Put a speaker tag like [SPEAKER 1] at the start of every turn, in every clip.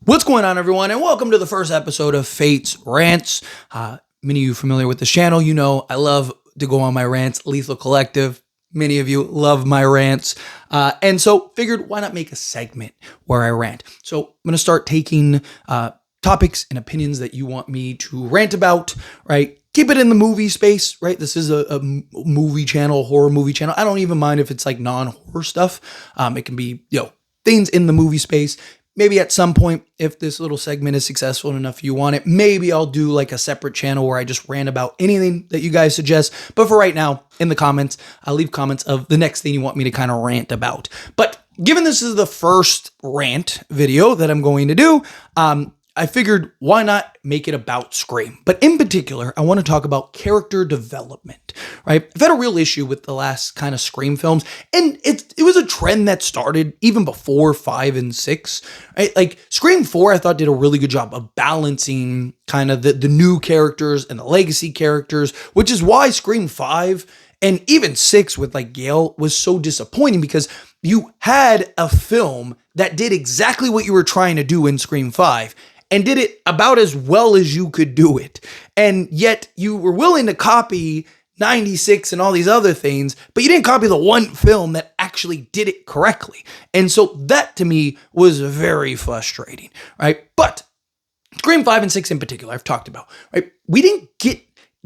[SPEAKER 1] What's going on, everyone, and welcome to the first episode of Fate's Rants. Many of you familiar with this channel, you know I love to go on my rants. Lethal Collective, many of you love my rants. And so figured why not make a segment where I rant. So I'm going to start taking topics and opinions that you want me to rant about, right? Keep it in the movie space, right? This is a movie channel, horror movie channel. I don't even mind if it's like non-horror stuff. It can be, things in the movie space. Maybe at some point, if this little segment is successful enough you want it, maybe I'll do like a separate channel where I just rant about anything that you guys suggest. But for right now, in the comments, I'll leave comments of the next thing you want me to kind of rant about. But given this is the first rant video that I'm going to do, I figured why not make it about Scream? But in particular, I want to talk about character development, right? I've had a real issue with the last kind of Scream films, and it was a trend that started even before 5 and 6, right? Like Scream 4, I thought did a really good job of balancing kind of the new characters and the legacy characters, which is why Scream 5 and even 6 with like Gale was so disappointing because you had a film that did exactly what you were trying to do in Scream 5 and did it about as well as you could do it. And yet you were willing to copy 96 and all these other things, but you didn't copy the one film that actually did it correctly. And so that to me was very frustrating, right? But Scream 5 and 6 in particular, I've talked about, right? We didn't get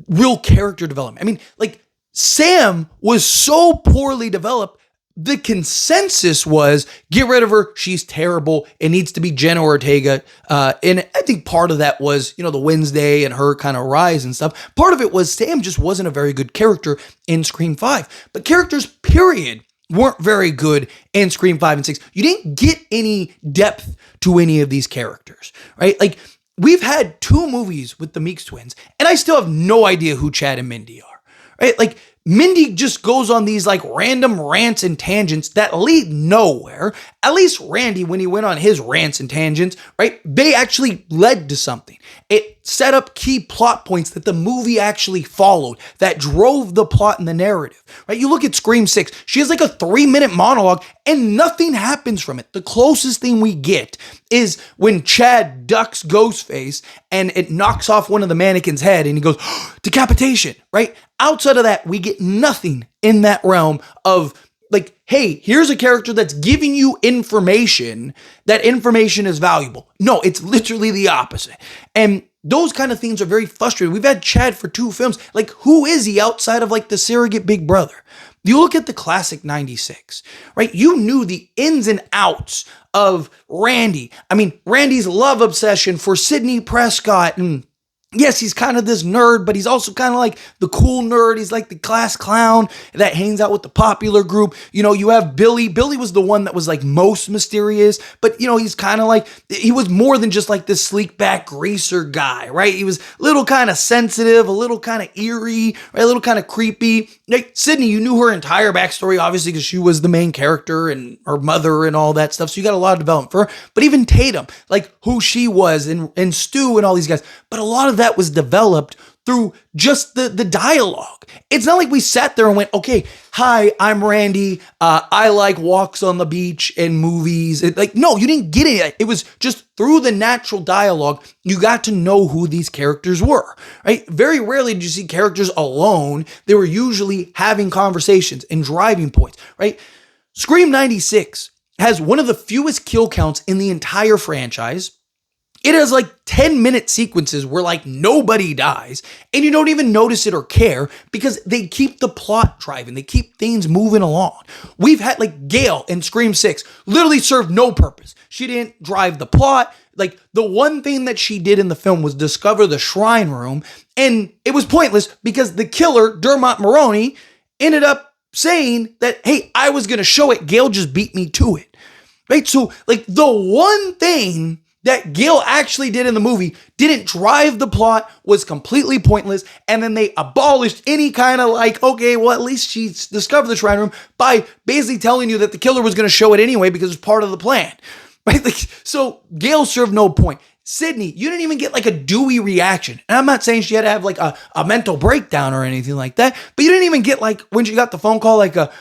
[SPEAKER 1] real character development. I mean, like Sam was so poorly developed. The consensus was, get rid of her. She's terrible. It needs to be Jenna Ortega. And I think part of that was, the Wednesday and her kind of rise and stuff. Part of it was Sam just wasn't a very good character in Scream 5. But characters, period, weren't very good in Scream 5 and 6. You didn't get any depth to any of these characters, right? Like, we've had 2 movies with the Meeks twins, and I still have no idea who Chad and Mindy are, right? Like, Mindy just goes on these like random rants and tangents that lead nowhere. At least Randy, when he went on his rants and tangents, right, they actually led to something. It set up key plot points that the movie actually followed, that drove the plot and the narrative, right? You look at Scream 6, she has like a 3-minute monologue and nothing happens from it. The closest thing we get is when Chad ducks Ghostface and it knocks off one of the mannequin's head and he goes, decapitation, right? Outside of that, we get nothing in that realm of like, hey, here's a character that's giving you information. That information is valuable. No, it's literally the opposite. And those kind of things are very frustrating. We've had Chad for 2 films. Like, who is he outside of like the surrogate big brother? You look at the classic 96, right? You knew the ins and outs of Randy. I mean, Randy's love obsession for Sidney Prescott, and yes, he's kind of this nerd, but he's also kind of like the cool nerd. He's like the class clown that hangs out with the popular group. You have Billy. Billy was the one that was like most mysterious, but he's kind of like, he was more than just like this sleek back greaser guy, right? He was a little kind of sensitive, a little kind of eerie, right? A little kind of creepy. Like Sydney, you knew her entire backstory, obviously, because she was the main character and her mother and all that stuff. So you got a lot of development for her, but even Tatum, like who she was and Stu and all these guys, but a lot of that was developed through just the dialogue. It's not like we sat there and went, okay, hi, I'm Randy. I like walks on the beach and movies. No, you didn't get it. It was just through the natural dialogue, you got to know who these characters were, right? Very rarely did you see characters alone. They were usually having conversations and driving points, right? Scream 96 has one of the fewest kill counts in the entire franchise. It has like 10-minute sequences where like nobody dies and you don't even notice it or care because they keep the plot driving. They keep things moving along. We've had like Gale in Scream 6 literally served no purpose. She didn't drive the plot. Like the one thing that she did in the film was discover the shrine room, and it was pointless because the killer, Dermot Mulroney, ended up saying that, hey, I was going to show it. Gale just beat me to it. Right? So like the one thing that Gale actually did in the movie didn't drive the plot, was completely pointless, and then they abolished any kind of like, okay, well, at least she discovered the shrine room by basically telling you that the killer was going to show it anyway because it's part of the plan, right? Like, so Gale served no point. Sydney, you didn't even get like a Dewey reaction. And I'm not saying she had to have like a mental breakdown or anything like that, but you didn't even get like when she got the phone call, like a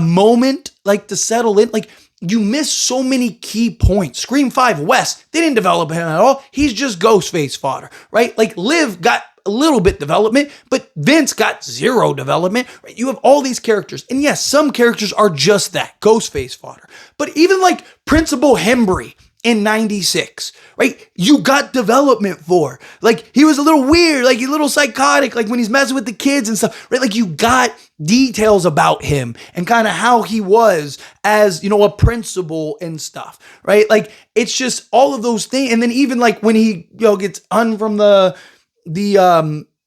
[SPEAKER 1] moment like to settle in. Like you miss so many key points. Scream 5 Wes, they didn't develop him at all. He's just Ghostface fodder, right? Like Liv got a little bit development, but Vince got zero development, right? You have all these characters. And yes, some characters are just that, Ghostface fodder. But even like Principal Hembry in 96, right? You got development for. Like, he was a little weird, like a little psychotic, like when he's messing with the kids and stuff, right? Like, you got details about him and kind of how he was as, a principal and stuff, right? Like, it's just all of those things. And then even like when he, gets hung from the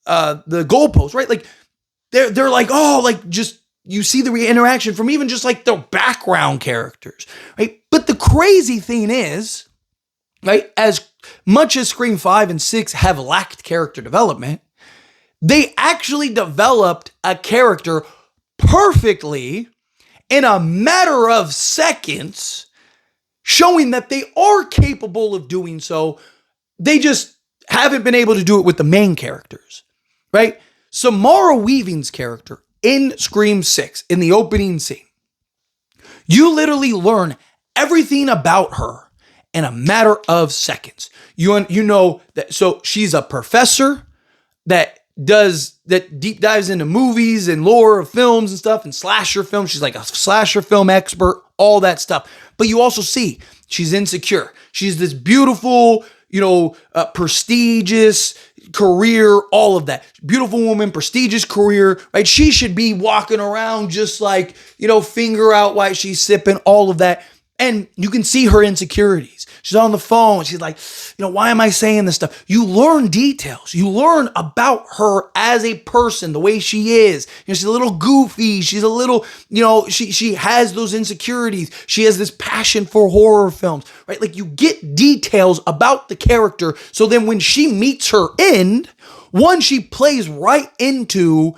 [SPEAKER 1] goalpost, right? Like, they're like, oh, like, just, you see the interaction from even just like the background characters, right? But the crazy thing is, right, as much as Scream 5 and 6 have lacked character development, they actually developed a character perfectly in a matter of seconds, showing that they are capable of doing so. They just haven't been able to do it with the main characters, right? Samara Weaving's character in Scream 6, in the opening scene, you literally learn everything about her in a matter of seconds. You know that, so she's a professor that deep dives into movies and lore of films and stuff and slasher films. She's like a slasher film expert, all that stuff. But you also see she's insecure. She's this beautiful, prestigious career, all of that. Beautiful woman, prestigious career, right? She should be walking around just like, finger out while she's sipping, all of that. And you can see her insecurities. She's on the phone. She's like, why am I saying this stuff? You learn details. You learn about her as a person, the way she is. She's a little goofy. She's a little, she has those insecurities. She has this passion for horror films, right? Like, you get details about the character. So then when she meets her end, one, she plays right into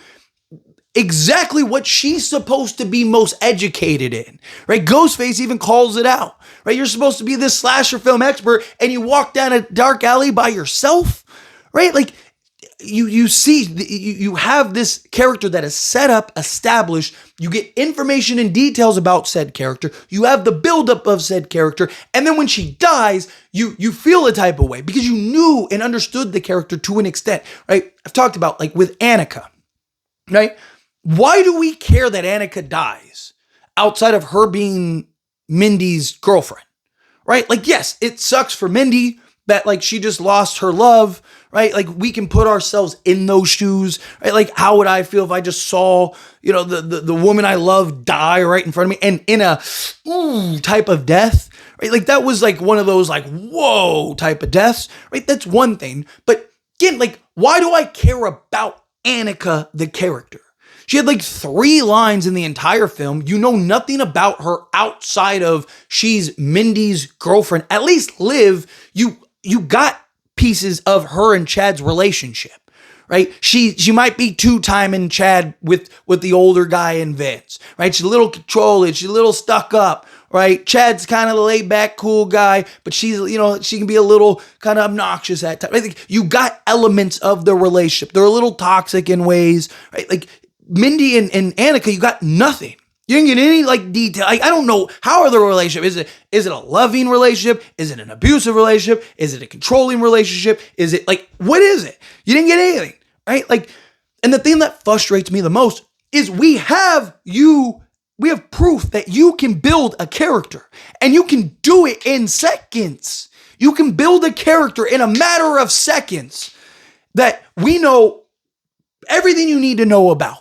[SPEAKER 1] exactly what she's supposed to be most educated in, right? Ghostface even calls it out, right? You're supposed to be this slasher film expert and you walk down a dark alley by yourself, right? Like, you see, you have this character that is set up, established. You get information and details about said character. You have the buildup of said character. And then when she dies, you feel a type of way because you knew and understood the character to an extent, right? I've talked about, like, with Annika, right? Why do we care that Annika dies outside of her being Mindy's girlfriend, right? Like, yes, it sucks for Mindy that, like, she just lost her love, right? Like, we can put ourselves in those shoes, right? Like, how would I feel if I just saw, the woman I love die right in front of me and in a type of death, right? Like, that was like one of those like, whoa type of deaths, right? That's one thing. But again, like, why do I care about Annika, the character? She had like 3 lines in the entire film. You know nothing about her outside of she's Mindy's girlfriend. At least Liv, you got pieces of her and Chad's relationship, right? She might be two-timing Chad with the older guy in Vince, right? She's a little controlling. She's a little stuck up, right? Chad's kind of the laid-back, cool guy, but she's, she can be a little kind of obnoxious at times. Right? Like, you got elements of the relationship. They're a little toxic in ways, right? Like, Mindy and Annika, you got nothing. You didn't get any like detail. I don't know, how are the relationship? Is it a loving relationship? Is it an abusive relationship? Is it a controlling relationship? Is it like, what is it? You didn't get anything, right? Like, and the thing that frustrates me the most is we have proof that you can build a character and you can do it in seconds. You can build a character in a matter of seconds that we know everything you need to know about.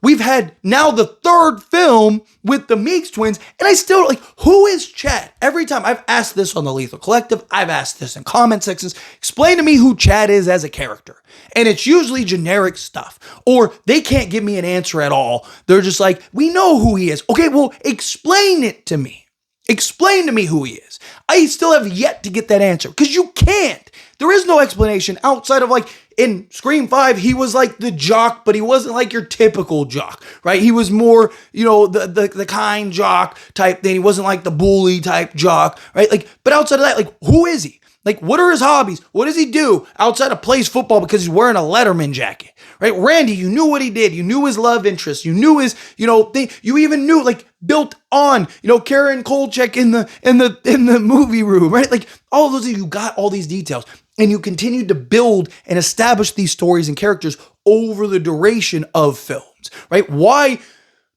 [SPEAKER 1] We've had now the 3rd film with the Meeks twins, and I still, like, who is Chad? Every time I've asked this on the Lethal Collective, I've asked this in comment sections, explain to me who Chad is as a character. And it's usually generic stuff, or they can't give me an answer at all. They're just like, we know who he is. Okay, well, explain it to me. Explain to me who he is. I still have yet to get that answer, because you can't. There is no explanation outside of, like, in Scream 5, he was like the jock, but he wasn't like your typical jock, right? He was more, the kind jock type thing. He wasn't like the bully type jock, right? Like, but outside of that, like, who is he? Like, what are his hobbies? What does he do outside of plays football because he's wearing a Letterman jacket, right? Randy, you knew what he did. You knew his love interest. You knew his, thing. You even knew, like, built on, Karen Kolchak in the movie room, right? Like, all of those, you got all these details, and you continued to build and establish these stories and characters over the duration of films, right? Why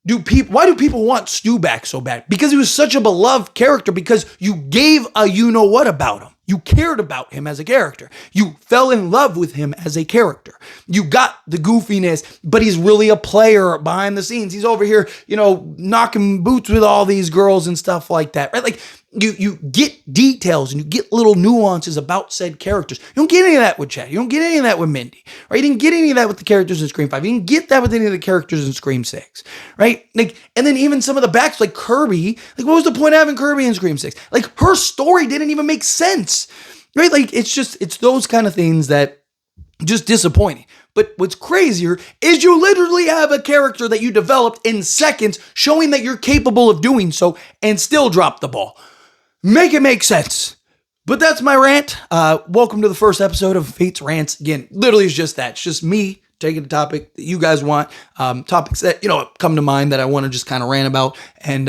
[SPEAKER 1] do people want Stu back so bad? Because he was such a beloved character, because you gave a you-know-what about him. You cared about him as a character. You fell in love with him as a character. You got the goofiness, but he's really a player behind the scenes. He's over here, knocking boots with all these girls and stuff like that, right? Like, you get details and you get little nuances about said characters. You don't get any of that with Chad. You don't get any of that with Mindy, right? You didn't get any of that with the characters in Scream 5. You didn't get that with any of the characters in Scream 6, right? Like, and then even some of the backs, like Kirby, like, what was the point of having Kirby in Scream 6? Like, her story didn't even make sense, right? Like, it's those kind of things that just disappointing. But what's crazier is you literally have a character that you developed in seconds, showing that you're capable of doing so, and still drop the ball. Make it make sense. But that's my rant. Welcome to the first episode of Fate's Rants. Again, literally it's just that. It's just me taking a topic that you guys want, topics that, come to mind that I want to just kind of rant about, and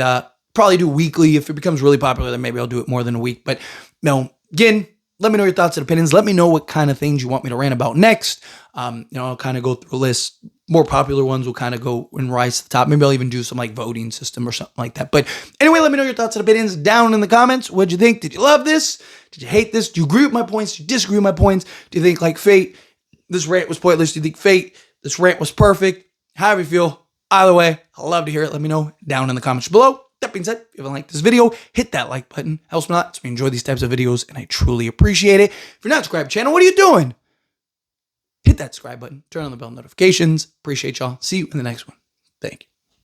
[SPEAKER 1] probably do weekly. If it becomes really popular, then maybe I'll do it more than a week. But again, let me know your thoughts and opinions. Let me know what kind of things you want me to rant about next. I'll kind of go through a list. More popular ones will kind of go and rise to the top. Maybe I'll even do some like voting system or something like that. But anyway, let me know your thoughts and opinions down in the comments. What'd you think? Did you love this? Did you hate this? Do you agree with my points? Do you disagree with my points? Do you think, like, Fate, this rant was pointless? Do you think Fate, this rant was perfect? However you feel. Either way, I'd love to hear it. Let me know down in the comments below. That being said, if you haven't liked this video, hit that like button. Helps me a lot. So we enjoy these types of videos, and I truly appreciate it. If you're not subscribed to the channel, what are you doing? Hit that subscribe button. Turn on the bell notifications. Appreciate y'all. See you in the next one. Thank you.